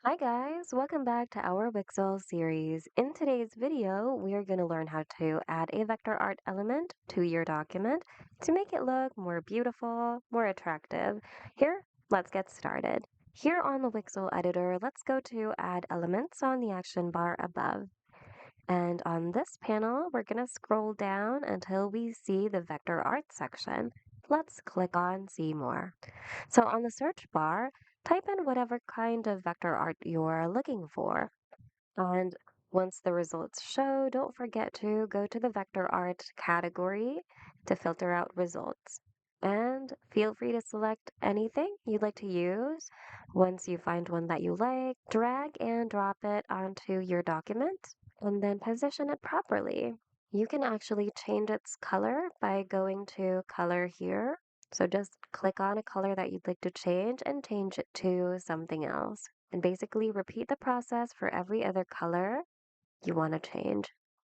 Hi guys, welcome back to our Wixel series. In today's video, we are going to learn how to add a vector art element to your document to make it look more beautiful, more attractive. Here, let's get started. Here on the Wixel Editor, let's go to Add Elements on the action bar above. And on this panel, we're going to scroll down until we see the vector art section. Let's click on See More. So on the search bar, type in whatever kind of vector art you're looking for. And once the results show, don't forget to go to the vector art category to filter out results. And feel free to select anything you'd like to use. Once you find one that you like, drag and drop it onto your document and then position it properly. You can actually change its color by going to color here. So just click on a color that you'd like to change and change it to something else. And basically repeat the process for every other color you want to change.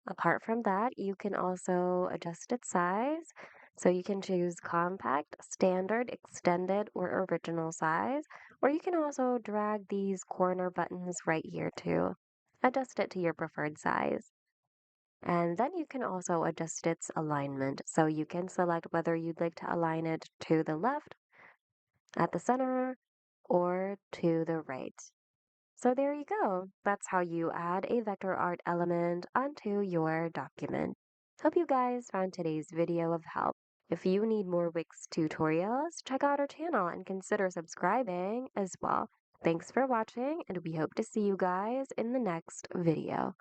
Apart from that, you can also adjust its size. So you can choose compact, standard, extended, or original size. Or you can also drag these corner buttons right here to adjust it to your preferred size. And then you can also adjust its alignment. So you can select whether you'd like to align it to the left, at the center, or to the right. So there you go. That's how you add a vector art element onto your document. Hope you guys found today's video of help. If you need more Wix tutorials, check out our channel and consider subscribing as well. Thanks for watching, and we hope to see you guys in the next video.